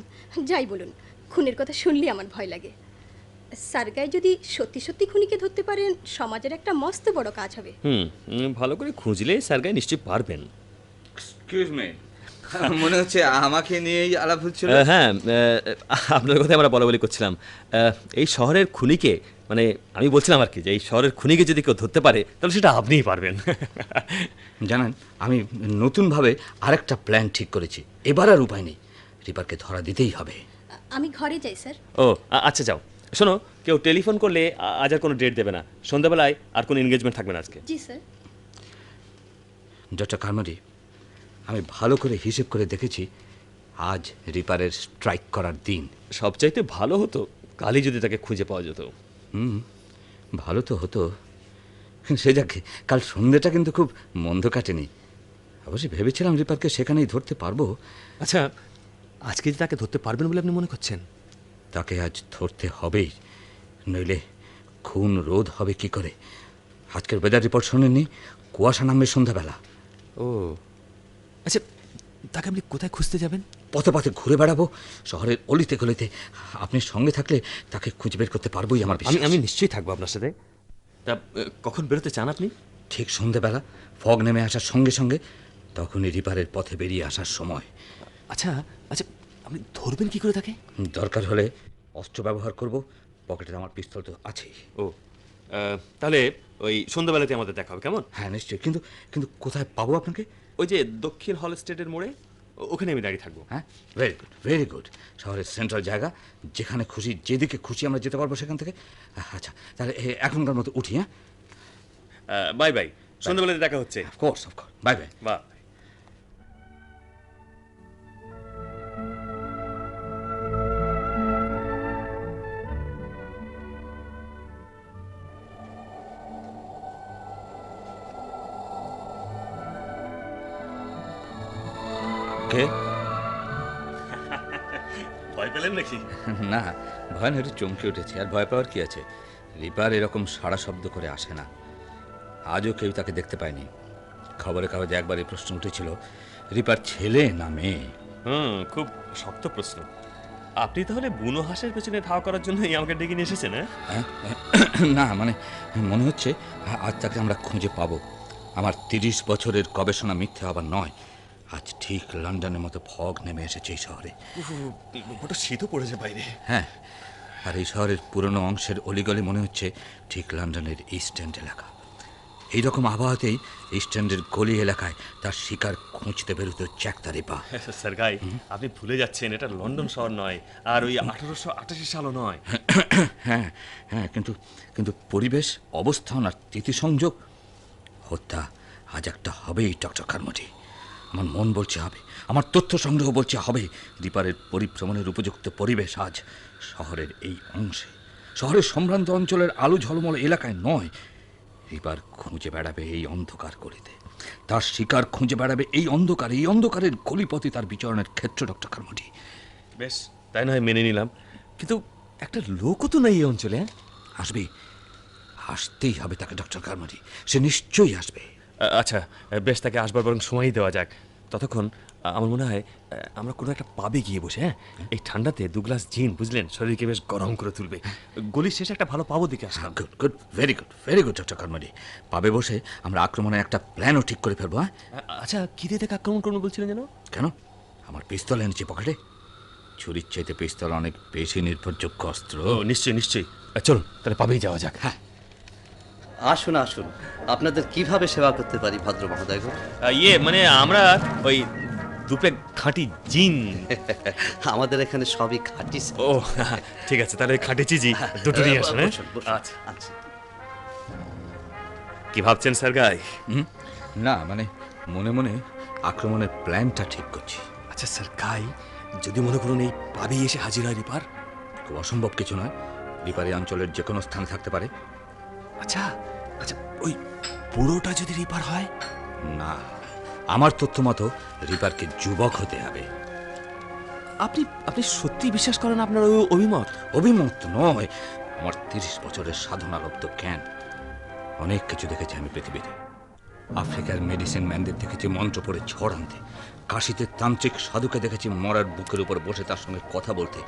যাই বলুন, খুনের কথা শুনলে আমার ভয় লাগে। সারগাই যদি সত্যি সত্যি খুনিকে ধরতে পারেন, সমাজের একটা মস্ত বড় কাজ হবে। ভালো করে খুঁজলে স্যারগাই নিশ্চয়ই পারবেন। এক্সকিউজ মি, মনে হচ্ছে আমাকে নিয়েই আলাপ হচ্ছিল। হ্যাঁ, আপনার কথা আমরা বলা বলি করছিলাম। এই শহরের খুনিকে, মানে আমি বলছিলাম আর কি, যে এই শহরের খুনিকে যদি কেউ ধরতে পারে তাহলে সেটা আপনিই পারবেন। জানেন, আমি নতুনভাবে আরেকটা প্ল্যান ঠিক করেছি। এবার আর উপায় নেই, রিপারকে ধরা দিতেই হবে। আমি ঘরে যাই স্যার। ও আচ্ছা, যাও। শোনো, কেউ টেলিফোন করলে আজ আর কোনো ডেট দেবে না, সন্ধ্যাবেলায় আর কোনো এনগেজমেন্ট থাকবে না আজকে। জি স্যার। ডক্টর কার্মারি, আমি ভালো করে হিসেব করে দেখেছি, আজ রিপারের স্ট্রাইক করার দিন। সবচাইতে ভালো হতো কালই যদি তাকে খুঁজে পাওয়া যেত। ভালো তো হতো, সে যাকে কাল সন্ধ্যেটা কিন্তু খুব মন্দ কাটেনি। অবশ্যই ভেবেছিলাম রিপারকে সেখানেই ধরতে পারবো। আচ্ছা, আজকে যে তাকে ধরতে পারবেন বলে আপনি মনে করছেন? তাকে আজ ধরতে হবেই, নইলে খুন রোধ হবে কি করে? আজকের ওয়েদার রিপোর্ট শোনেননি? কুয়াশা নামবে সন্ধ্যাবেলা। ও আচ্ছা, তাকে আপনি কোথায় খুঁজতে যাবেন? পথে পথে ঘুরে বেড়াবো, শহরের অলিতে গলিতে। আপনি সঙ্গে থাকলে তাকে খুঁজে বের করতে পারবোই আমার বিশ্বাস। আমি নিশ্চয়ই থাকবো আপনার সাথে। তা কখন বেরোতে চান আপনি? ঠিক সন্ধ্যেবেলা ফগ নেমে আসার সঙ্গে সঙ্গে, তখনই রিপারের পথে বেরিয়ে আসার সময়। আচ্ছা আচ্ছা, আপনি ধরবেন কি করে তাকে? দরকার হলে অস্ত্র ব্যবহার করব, পকেটে আমার পিস্তল তো আছেই। ও, তাহলে ওই সন্ধ্যাবেলাতে আমাদের দেখা হবে, কেমন? হ্যাঁ নিশ্চয়ই, কিন্তু কিন্তু কোথায় পাবো আপনাকে? ওই যে দক্ষিণ হল স্টেটের মোড়ে, ওখানে আমি দাঁড়িয়ে থাকবো। হ্যাঁ, ভেরি গুড, ভেরি গুড। শহরের সেন্ট্রাল জায়গা, যেখানে খুশি যেদিকে খুশি আমরা যেতে পারবো সেখান থেকে। আচ্ছা, তাহলে এখনকার মতো উঠি। হ্যাঁ, বাই বাই, সন্ধ্যাবেলাতে দেখা হচ্ছে। Of course, of course, bye bye. বাহ। কে? ভয় পেলেন নাকি? না, ভয় না, একটু চমকে উঠেছি। আর ভয় পাওয়ার কি আছে? রিপার এরকম সাড়া শব্দ করে আসে না। আজও কেউ তাকে দেখতে পায়নি। খবরের কাগজে একবার এই প্রশ্ন উঠেছিল, রিপার ছেলে না মেয়ে? খুব শক্ত প্রশ্ন। আপনি তাহলে বুনো হাঁসের পেছনে ধাওয়া করার জন্যই আমাকে ডেকে নিয়ে এসেছেন? হ্যাঁ, না মানে মনে হচ্ছে আজ তাকে আমরা খুঁজে পাবো। আমার 30 বছরের গবেষণা মিথ্যে আবার নয়। আজ ঠিক লন্ডনের মতো ফগ নেমে এসেছে এই শহরে। ওটা শীতও পড়েছে বাইরে। হ্যাঁ, আর এই শহরের পুরনো অংশের অলিগলি মনে হচ্ছে ঠিক লন্ডনের ইস্ট এন্ড এলাকা। এইরকম আবহাওয়াতেই ইস্ট এন্ডের গলি এলাকায় তার শিকার খুঁজতে বেরোতো জ্যাক দ্য রিপার। স্যার গাই, আপনি ভুলে যাচ্ছেন, এটা লন্ডন শহর নয়, আর ওই 1888 সালও নয়। হ্যাঁ হ্যাঁ, কিন্তু কিন্তু পরিবেশ, অবস্থান আর তিথি সংযোগ, হত্যা আজ একটা হবেই ডক্টর কার্মোডি। আমার মন বলছে হবে, আমার তথ্য সংগ্রহ বলছে হবে। রিপারের পরিভ্রমণের উপযুক্ত পরিবেশ আজ শহরের এই অংশে, শহরের সম্ভ্রান্ত অঞ্চলের আলো ঝলমল এলাকায় নয়। রিপার খুঁজে বেড়াবে এই অন্ধকার গলিতে, তার শিকার খুঁজে বেড়াবে এই অন্ধকারের গলিপথে তার বিচরণের ক্ষেত্র ডক্টর কার্মোডি। বেশ, তাই নয় মেনে নিলাম, কিন্তু একটা লোকও তো নাই এই অঞ্চলে। আসবে, আসতেই হবে তাকে ডক্টর কার্মোডি, সে নিশ্চয়ই আসবে। আচ্ছা বেশ, তাকে আসবার বরং সময়ই দেওয়া যাক। ততক্ষণ আমার মনে হয় আমরা কোনো একটা পাবে গিয়ে বসে, হ্যাঁ, এই ঠান্ডাতে 2 গ্লাস জিন, বুঝলেন, শরীরকে বেশ গরম করে তুলবে। গলির শেষে একটা ভালো পাবো দিকে আসলাম। Good good, very good, very good doctor Carmody. পাবে বসে আমরা আক্রমণের একটা প্ল্যানও ঠিক করে ফেলবো। হ্যাঁ, আচ্ছা, কি দিয়ে তাকে আক্রমণ করবো বলছিলেন যেন? কেন, আমার পিস্তল এনেছি পকেটে। ছুরির চাইতে পিস্তল অনেক বেশি নির্ভরযোগ্য অস্ত্র। ও নিশ্চয়ই নিশ্চয়ই, চলুন তাহলে পাবেই যাওয়া যাক। হ্যাঁ, আসুন আসুন, আপনাদের কিভাবে সেবা করতে পারি ভদ্র মহোদয়গণ? মানে আমরা ওই 2 প্লেট খাঁটি জিন। আমাদের এখানে সবই খাঁটি। ও ঠিক আছে, তাহলে খাঁটি চিজি দুটো নিয়ে আসুন। আচ্ছা আচ্ছা। কি ভাবছেন স্যার গাই? না মানে মনে মনে আক্রমণের প্ল্যানটা ঠিক করছি। আচ্ছা স্যার গাই, যদি মনে করুন এই পাবেই এসে হাজির হয় রিপার, খুব অসম্ভব কিছু নয়, রিপার এই অঞ্চলের যে কোনো স্থানে থাকতে পারে। আচ্ছা আচ্ছা, ওই পুরোটা যদি রিপার হয়? না, আমার তথ্য মতো রিপারকে যুবক হতে হবে। আপনি আপনি সত্যি বিশ্বাস করেন আপনার ওই অভিমত? অভিমত নয়, আমার 30 বছরের সাধনালব্ধ জ্ঞান। অনেক কিছু দেখেছি আমি পৃথিবীতে। আফ্রিকার মেডিসিন ম্যানদের দেখেছি মন্ত্র পড়ে ঝড় আনতে, কাশিতে তান্ত্রিক সাধুকে দেখেছি মরার বুকের উপর বসে তার সঙ্গে কথা বলতে,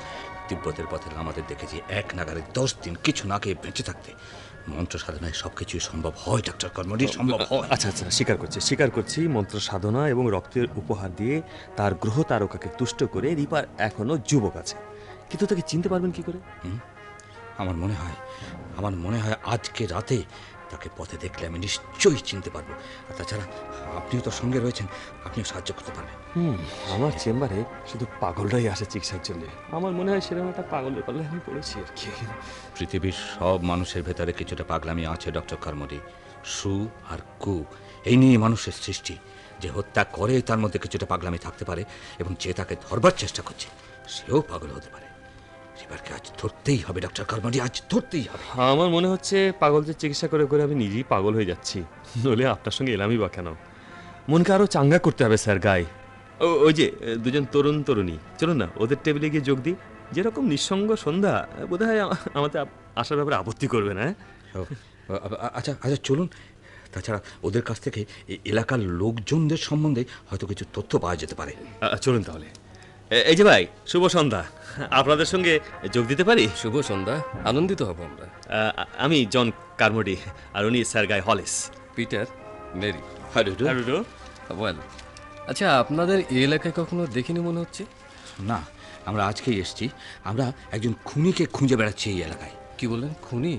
তিব্বতের পথে আমাদের দেখেছি এক নাগারে 10 দিন কিছু না খেয়ে বেঁচে থাকতে। মন্ত্র সাধনায় সবকিছুই সম্ভব হয় ডাক্তার কর্মটি, সম্ভব হয়। আচ্ছা আচ্ছা, স্বীকার করছি মন্ত্র সাধনা এবং রক্তের উপহার দিয়ে তার গ্রহ তারকাকে তুষ্ট করে রিপার এখনো যুবক আছে, কিন্তু তাকে চিনতে পারবেন কি করে? আমার মনে হয় আজকে রাতে তাকে পথে দেখলে আমি নিশ্চয়ই চিনতে পারবো। আর তাছাড়া আপনিও তো সঙ্গে রয়েছেন, আপনিও সাহায্য করতে পারবেন। আমার চেম্বারে শুধু পাগলরাই আসে চিকিৎসার জন্য। আমার মনে হয় সেরকম একটা পাগলের পাল্লে আমি পড়েছি আর কি। পৃথিবীর সব মানুষের ভেতরে কিছুটা পাগলামি আছে ডক্টর কর্মরি। সু আর কু এই নিয়ে মানুষের সৃষ্টি। যে হত্যা করে তার মধ্যে কিছুটা পাগলামি থাকতে পারে, এবং যে তাকে ধরবার চেষ্টা করছে সেও পাগল হতে পারে। রিপারকে আজ ধরতেই হবে ডক্টর কর্মরি, আজ ধরতেই হবে। আমার মনে হচ্ছে পাগলদের চিকিৎসা করে করে আমি নিজেই পাগল হয়ে যাচ্ছি, নইলে আপনার সঙ্গে এলামই বা কেন? মনকে আরো চাঙ্গা করতে হবে স্যার গাই। ওই যে দুজন তরুণ তরুণী, চলুন না ওদের টেবিলে গিয়ে যোগ দিই। যেরকম নিঃসঙ্গ সন্ধ্যা, বোধহয় আমাদের আসার ব্যাপারে আপত্তি করবে না। আচ্ছা আচ্ছা, চলুন। তাছাড়া ওদের কাছ থেকে এই এলাকার লোকজনদের সম্বন্ধে হয়তো কিছু তথ্য পাওয়া যেতে পারে। চলুন তাহলে। এই যে ভাই, শুভ সন্ধ্যা। আপনাদের সঙ্গে যোগ দিতে পারি? শুভ সন্ধ্যা, আনন্দিত হব আমরা। আমি জন কার্মোডি, আর উনি sir Guy Hollis. Peter, Mary. Hello. Well, আচ্ছা আপনাদের এই এলাকায় কখনো দেখিনি মনে হচ্ছে? না, আমরা আজকেই এসেছি। আমরা একজন খুনিকে খুঁজে বেড়াচ্ছি এই এলাকায়। কি বললেন, খুনি?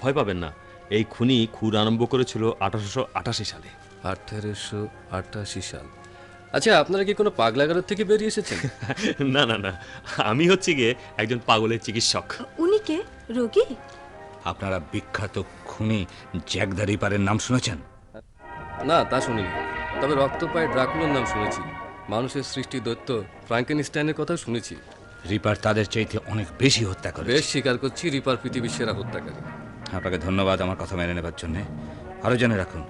ভয় পাবেন না, এই খুনি খুন আরম্ভ করেছিল 1888 সালে। 1888 সাল। আচ্ছা, আপনারা কি কোনো পাগলাগারদ থেকে বেরিয়ে এসেছেন? না না না, আমি হচ্ছে গিয়ে একজন পাগলের চিকিৎসক। উনি কে, রোগী? আপনারা বিখ্যাত খুনি জ্যাক দ্য রিপারের নাম শুনেছেন? না, তা শুনিনি। তবে রক্তপায় ড্রাকুলার নাম শুনেছি। মানুষের সৃষ্টি দৈত্য ফ্রাঙ্কেনস্টাইনের কথা শুনেছি। রিপার তাদের চাইতে অনেক বেশি হত্যা করে। বেশ, স্বীকার করছি রিপার পৃথিবীর সেরা হত্যাকারী। আপনাকে ধন্যবাদ আমার কথা মেনে নেবার জন্য। আরও জেনে রাখুন,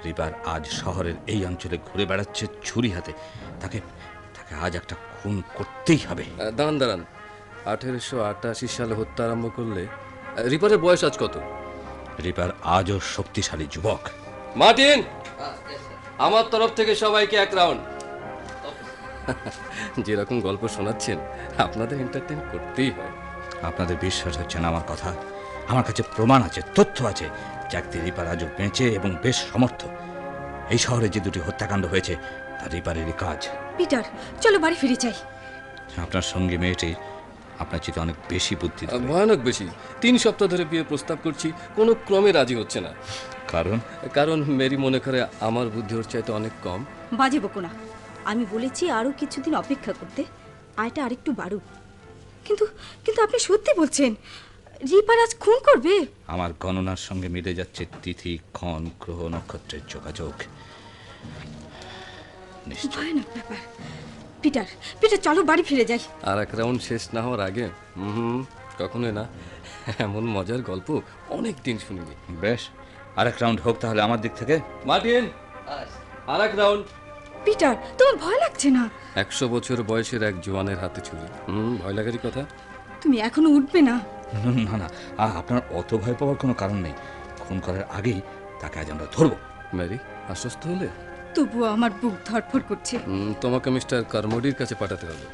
রিপার আজ শহরের এই অঞ্চলে ঘুরে বেড়াচ্ছে ছুরি হাতে। তাকে আজ একটা খুন করতেই হবে। দাঁড়ান, 1888 সালে হত্যা আরম্ভ করলে রিপারের বয়স আজ কত? রিপার আজও শক্তিশালী যুবক। মার্টিন, আমার তরফ থেকে সবাইকে এক রাউন্ড। যেরকম গল্প শোনাচ্ছেন, আপনাদের এন্টারটেইন করতেই হয়। আপনাদের বিশ্বাস হচ্ছে না আমার কথা? আমার কাছে প্রমাণ আছে, তথ্য আছে। জ্যাক দ্য রিপার আজও বেঁচে এবং বেশ সমর্থ। এই শহরে যে দুটি হত্যাকাণ্ড হয়েছে তা রিপারেরই কাজ। পিটার, চলো বাড়ি ফিরে যাই। আপনার সঙ্গে মেয়েটির আপনার চেয়ে অনেক বেশি বুদ্ধি। ভয়ানক বেশি। 3 সপ্তাহ ধরে বিয়ে প্রস্তাব করছি, কোনো ক্রমে রাজি হচ্ছে না। কারণ মেরি মনে করে আমার বুদ্ধি ওর চাইতে অনেক কম। বাজে বকো না, আমি বলেছি আরো কিছুদিন অপেক্ষা করতে, আয়টা আরেকটু বাড়ুক। কিন্তু কিন্তু আপনি সত্যি বলছেন রিপার আজ খুন করবে? আমার গণনার সঙ্গে মিলে যাচ্ছে তিথি, ক্ষণ, গ্রহ, নক্ষত্রের যোগাযোগ। ভয়ানক ব্যাপার। পিটার, চলো বাড়ি ফিরে যাই। আর এক রাউন্ড শেষ না হওয়ার আগে? কখনোই না। এমন মজার গল্প অনেক দিন শুনিনি। বেশ, আর এক রাউন্ড হোক তাহলে আমার দিক থেকে। মার্টিন, আর এক রাউন্ড। পিটার, তোমার ভয় লাগছে না? 100 বছর বয়সের এক জওয়ানের হাতে ছুরি, ভয় লাগারই কথা। তুমি এখনো উঠবে না? না না, আপনার অত ভয় পাওয়ার কোনো কারণ নেই। খুন করার আগেই তাকে আজ আমরা ধরবো। ম্যারি, আশ্বস্ত হলে? তবুও আমার বুক ধড়ফড় করছে। তোমাকে মিস্টার কার্মোডির কাছে পাঠাতে হবে।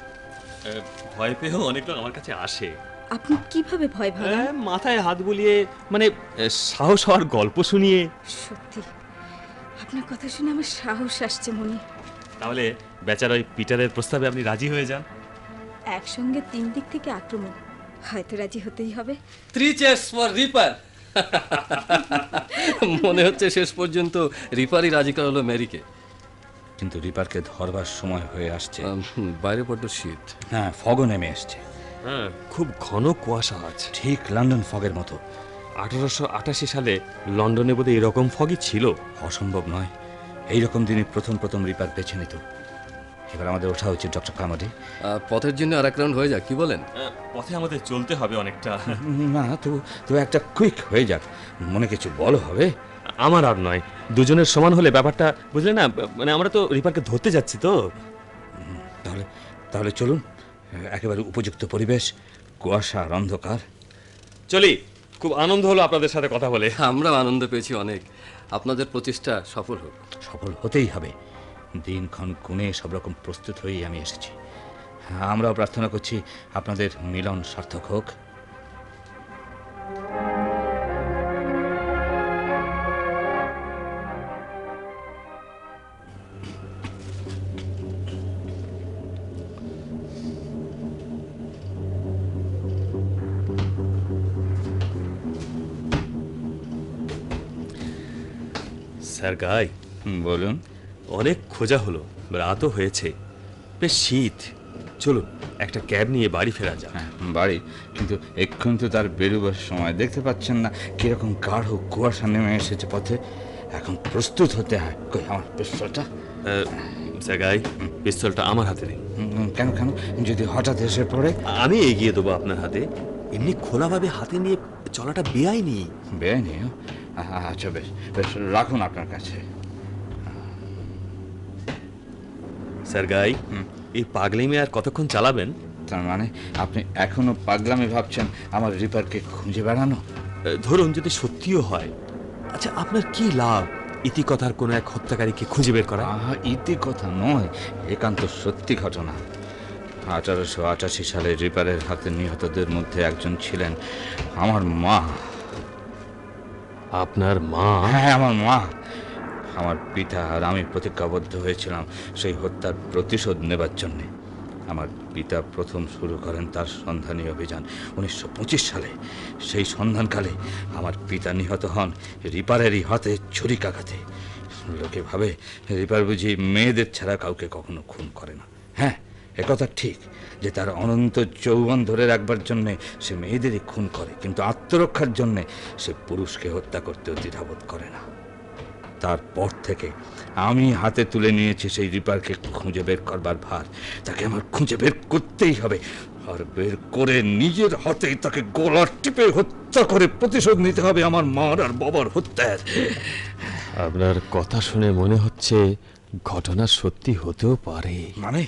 ভয় পেয়েও অনেক লোক আমার কাছে আসে। আপনি কিভাবে ভয় ভাঙান? মাথায় হাত বুলিয়ে, মানে সাহস হওয়ার গল্প শুনিয়ে। সত্যি আপনার কথা শুনে আমার সাহস আসছে মনে। তাহলে বেচারা ওই পিটারের প্রস্তাবে আপনি রাজি হয়ে যান। একসঙ্গে 3 দিক থেকে আক্রমণ, হয়তো রাজি হতেই হবে। 3 cheers for রিপার। মনে হচ্ছে শেষ পর্যন্ত রিপারই রাজি করালো মেরিকে। কিন্তু রিপারকে ধরবার সময় হয়ে আসছে। বাইরে বড্ড শীত। হ্যাঁ, ফগও নেমে এসছে। হ্যাঁ, খুব ঘন কুয়াশা আজ, ঠিক লন্ডন ফগের মতো। 1888 সালে লন্ডনে বোধহয় এরকম ফগই ছিল। অসম্ভব নয়, এইরকম দিনে প্রথম রিপার বেছে নিত। এবার আমাদের ওঠা উচিত ডক্টর কামারি। পথের জন্য আর এক রাউন্ড হয়ে যাক, কি বলেন? পথে আমাদের চলতে হবে অনেকটা। না, তো একটা কুইক হয়ে যাক, মনে কিছু বলো হবে। আমার আর নয়, দুজনের সমান হলে ব্যাপারটা বুঝলে না, মানে আমরা তো রিপারকে ধরতে যাচ্ছি তো। তাহলে চলুন, একেবারে উপযুক্ত পরিবেশ, কুয়াশা আর অন্ধকার। চলি, খুব আনন্দ হলো আপনাদের সাথে কথা বলে। আমরাও আনন্দ পেয়েছি অনেক। আপনাদের প্রচেষ্টা সফল হোক। সফল হতেই হবে। দিনক্ষণ গুণে সব রকম প্রস্তুত হয়েই আমি এসেছি। আমরাও প্রার্থনা করছি আপনাদের মিলন সার্থক হোক। স্যার গাই, বলুন। অনেক খোঁজা হলো, রাতও হয়েছে, বেশ শীত। চলুন একটা ক্যাব নিয়ে বাড়ি ফেরা যাক। বাড়ি? কিন্তু এক্ষুনি তো তার বেরোবার সময়, দেখতে পাচ্ছেন না কিরকম গাঢ় কুয়াশা নেমে এসেছে পথে। এখন প্রস্তুত হতে হয়। কই আমার পিস্তলটা? স্যার গাই, পিস্তলটা আমার হাতে দিন। কেন? যদি হঠাৎ এসে পড়ে? আমি এগিয়ে দেবো আপনার হাতে। এমনি খোলাভাবে হাতে নিয়ে চলাটা বেআইনি। বেআইনি? আচ্ছা, বেশ রাখুন আপনার কাছে। স্যার গাই, এই পাগলামি আর কতক্ষণ চালাবেন? তার মানে আপনি এখনো পাগলামি ভাবছেন আমার রিপারকে খুঁজে বেড়ানো? ধরুন যদি সত্যিও হয়, আচ্ছা আপনার কি লাভ ইতিকথার কোনো এক হত্যাকারীকে খুঁজে বের করা? ইতিকথা নয়, একান্ত সত্যি ঘটনা। 1888 সালে রিপারের হাতে নিহতদের মধ্যে একজন ছিলেন আমার মা। আপনার মা? হ্যাঁ, আমার মা। আমার পিতা আর আমি প্রতিজ্ঞাবদ্ধ হয়েছিলাম সেই হত্যার প্রতিশোধ নেবার জন্যে। আমার পিতা প্রথম শুরু করেন তার সন্ধানী অভিযান 1925 সালে। সেই সন্ধানকালে আমার পিতা নিহত হন রিপারেরই হাতে ছুরিকাঘাতে। লোকে ভাবে রিপার বুঝি মেয়েদের ছাড়া কাউকে কখনো খুন করে না। হ্যাঁ, একথা ঠিক যে তার অনন্ত যৌবন ধরে রাখবার জন্যে সে মেয়েদেরই খুন করে, কিন্তু আত্মরক্ষার জন্যে সে পুরুষকে হত্যা করতেও দ্বিধাবোধ করে না। তারপর থেকে আমি হাতে তুলে নিয়েছি সেই রিপারকে খুঁজে বের করবার ভার। তাকে আমার খুঁজে বের করতেই হবে, আর বের করে নিজের হাতেই তাকে গলা টিপে হত্যা করে প্রতিশোধ নিতে হবে আমার মার আর বাবার হত্যার। আপনার কথা শুনে মনে হচ্ছে ঘটনা সত্যি হতেও পারে। মানে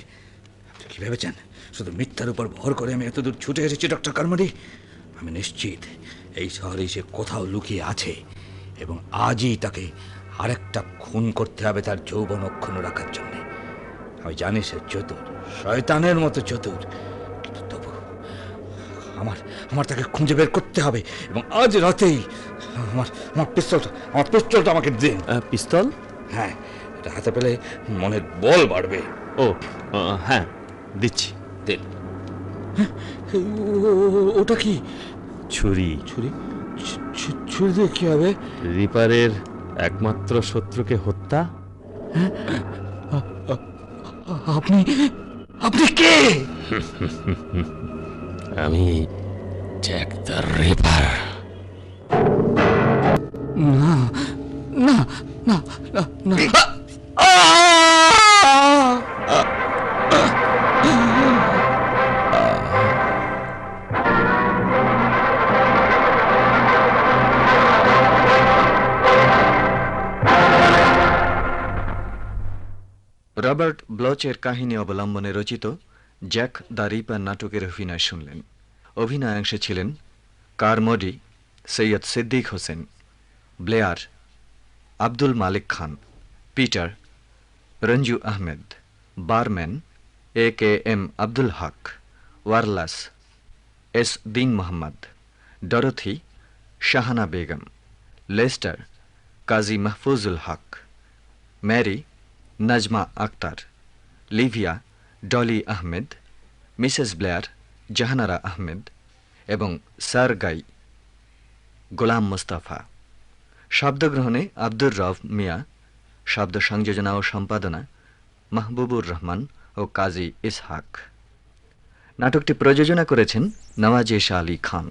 আপনি কি ভেবেছেন শুধু মিথ্যার উপর ভর করে আমি এতদূর ছুটে এসেছি ডক্টর কারমারি? আমি নিশ্চিত এই শহরে সে কোথাও লুকিয়ে আছে, এবং আজই তাকে আরেকটা খুন করতে হবে তার যৌবন অক্ষুণ্ণ রাখার জন্য। আমি জানি সে চতুর, শয়তানের মতো চতুর, কিন্তু তবু আমার তাকে খুঁজে বের করতে হবে, এবং আজ রাতেই আমার পিস্তলটা আমাকে দিন। পিস্তল? হ্যাঁ, এটা হাতে পেলে মনের বল বাড়বে। ও হ্যাঁ, দিচ্ছি। দিন। ওটা কি? ছুরি। ছুরি দিয়ে কি হবে? রিপারের একমাত্র শত্রুকে হত্যা। আপনি কে? আমি জ্যাক দ্য রিপার। না না না না না। রবার্ট ব্লচের কাহিনী অবলম্বনে রচিত জ্যাক দ্য রিপার নাটকের অভিনয় শুনলেন। অভিনয়াংশে ছিলেন Carmody Syed Siddique Hossain, Blair Abdul Malik Khan, Peter Ranju Ahmed, barman AKM Abdul Haq, Wallace S Din Mohammad, Dorothy Shahana Begum, Lester Kazi Mahfuzul Haq, Mary Nazma Akhtar, Livia Dolly Ahmed, Mrs Blair Jahanara Ahmed এবং স্যার গাই গোলাম মোস্তফা। শব্দগ্রহণে আব্দুর রব মিয়া, শব্দ সংযোজনা ও সম্পাদনা মাহবুবুর রহমান ও কাজী ইসহাক। নাটকটি প্রযোজনা করেছেন নওয়াজেশ আলী খান।